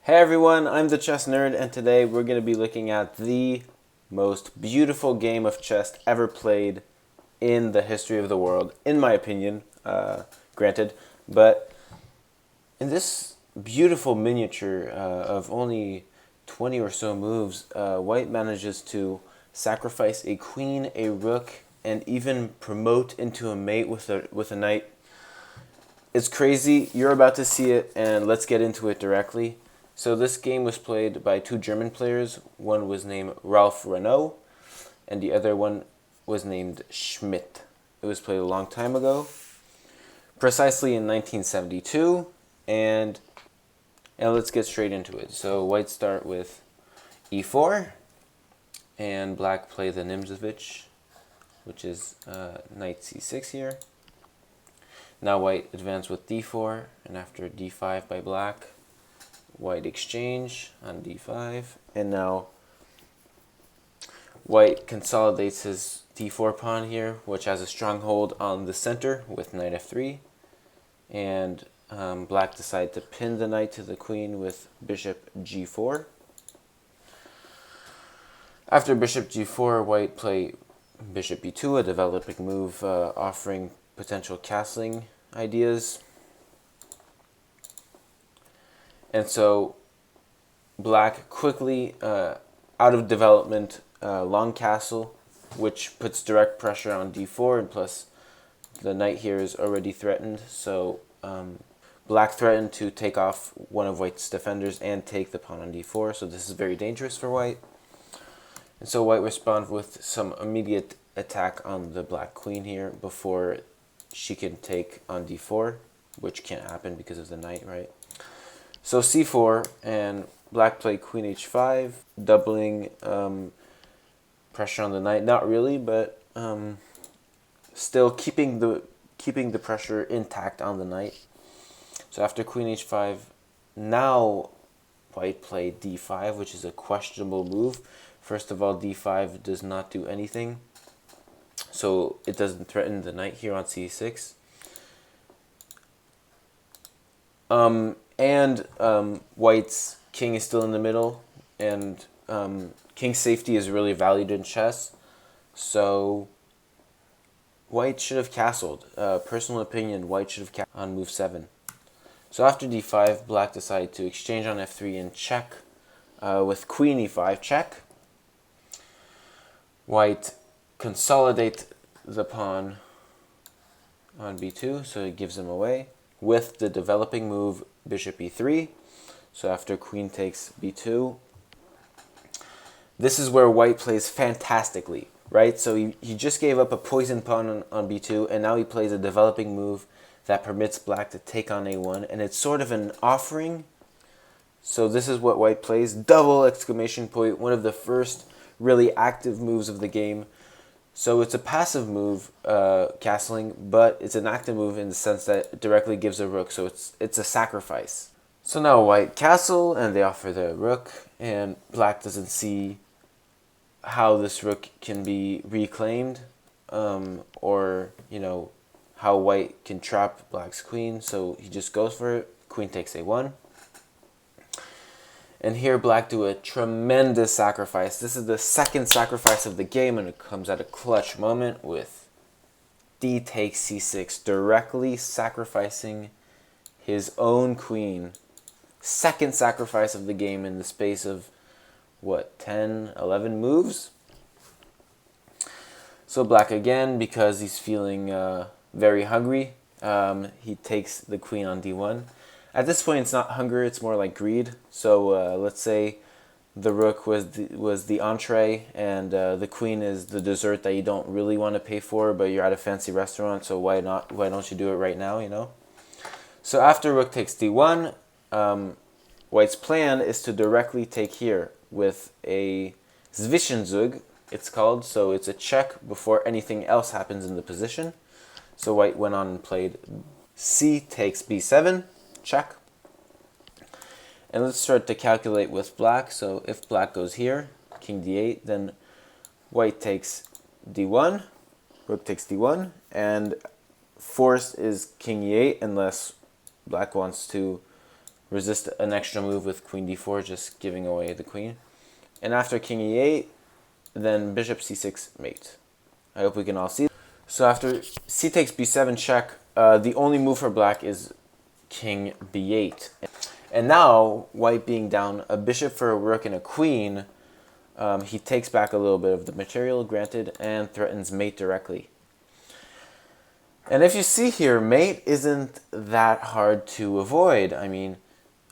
Hey everyone, I'm the Chess Nerd, and today we're going to be looking at the most beautiful game of chess ever played in the history of the world, in my opinion, granted. But in this beautiful miniature of only 20 or so moves, White manages to sacrifice a queen, a rook, and even promote into a mate with a knight. It's crazy. You're about to see it, and let's get into it directly. So this game was played by two German players. One was named Ralf Ranau, and the other one was named Schimdt. It was played a long time ago, precisely in 1972, and let's get straight into it. So White start with e4, and Black play the Nimzovich, which is knight c6 here. Now White advance with d4, and after d5 by Black, White exchange on d5, and now White consolidates his d4 pawn here, which has a stronghold on the center with knight f3, and Black decided to pin the knight to the queen with bishop g4. After bishop g4, White play bishop b2, a developing move offering potential castling ideas. And so Black quickly, out of development, long castle, which puts direct pressure on d4, and plus the knight here is already threatened. So Black threatened to take off one of White's defenders and take the pawn on d4, so this is very dangerous for White. And so White responds with some immediate attack on the Black queen here before she can take on d4, which can't happen because of the knight, right? So c4, and Black play queen h5, doubling pressure on the knight. Not really, but still keeping the pressure intact on the knight. So after queen h5, now White play d5, which is a questionable move. First of all, d5 does not do anything, so it doesn't threaten the knight here on c6. White's king is still in the middle, and king safety is really valued in chess, so White should have castled. Personal opinion, White should have castled on move 7. So after d5, Black decided to exchange on f3 and check with queen e5, check. White consolidate the pawn on b2, so it gives him away, with the developing move bishop e3. So after queen takes b2, this is where White plays fantastically, right? So he just gave up a poison pawn on b2, and now he plays a developing move that permits Black to take on a1, and it's sort of an offering. So this is what White plays, double exclamation point, one of the first really active moves of the game. So it's a passive move, castling, but it's an active move in the sense that it directly gives a rook, so it's a sacrifice. So now White castle, and they offer the rook, and Black doesn't see how this rook can be reclaimed, or, you know, how White can trap Black's queen, so he just goes for it. Queen takes a1. And here Black do a tremendous sacrifice. This is the second sacrifice of the game, and it comes at a clutch moment with d takes c6, directly sacrificing his own queen. Second sacrifice of the game in the space of, what, 10, 11 moves? So Black again, because he's feeling very hungry, he takes the queen on d1. At this point, it's not hunger, it's more like greed. So let's say the rook was the entree, and the queen is the dessert that you don't really want to pay for, but you're at a fancy restaurant, so why not? Why don't you do it right now, you know? So after rook takes d1, White's plan is to directly take here with a Zwischenzug, it's called, so it's a check before anything else happens in the position. So White went on and played c takes b7, check. And let's start to calculate with Black. So if Black goes here, king d8, then White takes d1, rook takes d1, and forced is king e8 unless Black wants to resist an extra move with queen d4, just giving away the queen. And after king e8, then bishop c6 mate. I hope we can all see. So after c takes b7 check, the only move for black is king b8. And now, white being down a bishop for a rook and a queen, he takes back a little bit of the material, granted, and threatens mate directly. And if you see here, mate isn't that hard to avoid. I mean,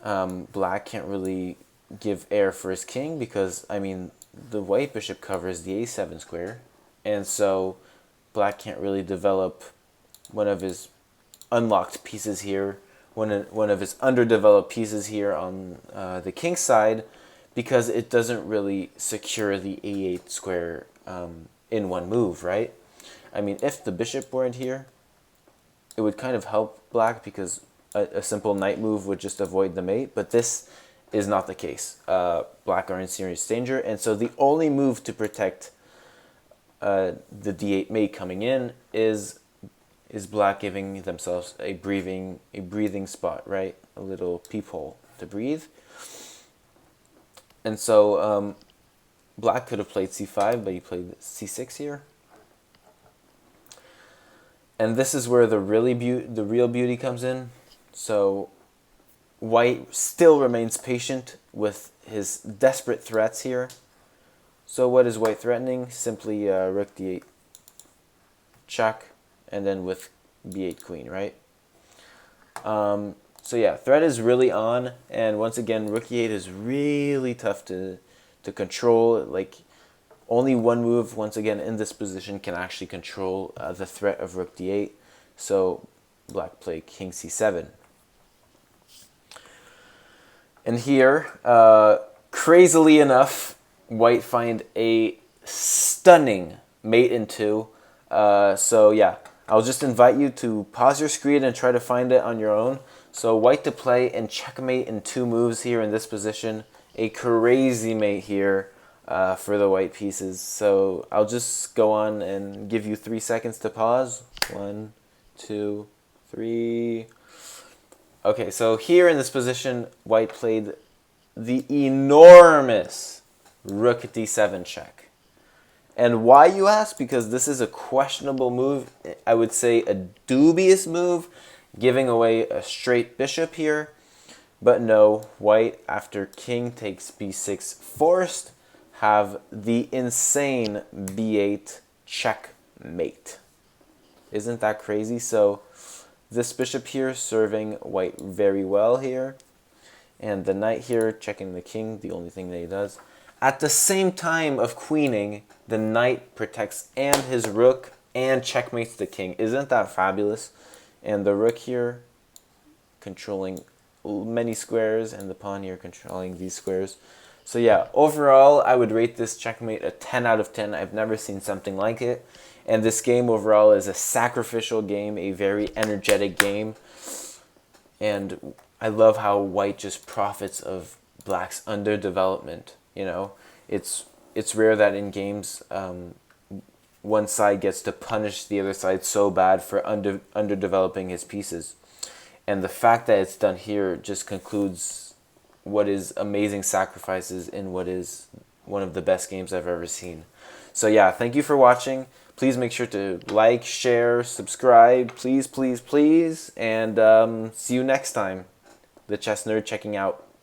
black can't really give air for his king because, I mean, the white bishop covers the a7 square. And so black can't really develop one of his unlocked pieces here, one of his underdeveloped pieces here on the king side, because it doesn't really secure the a8 square in one move, right? I mean, if the bishop weren't here, it would kind of help black because a simple knight move would just avoid the mate, but this is not the case. Black are in serious danger, and so the only move to protect the d8 mate coming in is black giving themselves a breathing spot, right? A little peephole to breathe. And so black could have played c5, but he played c6 here. And this is where the real beauty comes in. So white still remains patient with his desperate threats here. So what is white threatening? Simply rook d8 check, and then with b8 queen, right? So yeah, threat is really on, and once again, rook e8 is really tough to control. Like, only one move, once again, in this position can actually control the threat of rook d8. So black played king c7. And here, crazily enough, white find a stunning mate in 2. So yeah, I'll just invite you to pause your screen and try to find it on your own. So white to play and checkmate in 2 moves here in this position. A crazy mate here for the white pieces. So I'll just go on and give you 3 seconds to pause. 1, 2, 3. Okay, so here in this position, white played the enormous rook d7 check. And why, you ask? Because this is a questionable move. I would say a dubious move, giving away a straight bishop here. But no, white, after king takes b6 forced, have the insane b8 checkmate. Isn't that crazy? So this bishop here serving white very well here. And the knight here checking the king, the only thing that he does. At the same time of queening, the knight protects and his rook and checkmates the king. Isn't that fabulous? And the rook here controlling many squares, and the pawn here controlling these squares. So yeah, overall, I would rate this checkmate a 10 out of 10. I've never seen something like it. And this game overall is a sacrificial game, a very energetic game. And I love how white just profits of black's underdevelopment. You know, it's rare that in games one side gets to punish the other side so bad for underdeveloping his pieces. And the fact that it's done here just concludes what is amazing sacrifices in what is one of the best games I've ever seen. So yeah, thank you for watching. Please make sure to like, share, subscribe, please, please, please. And see you next time. The Chess Nerd checking out.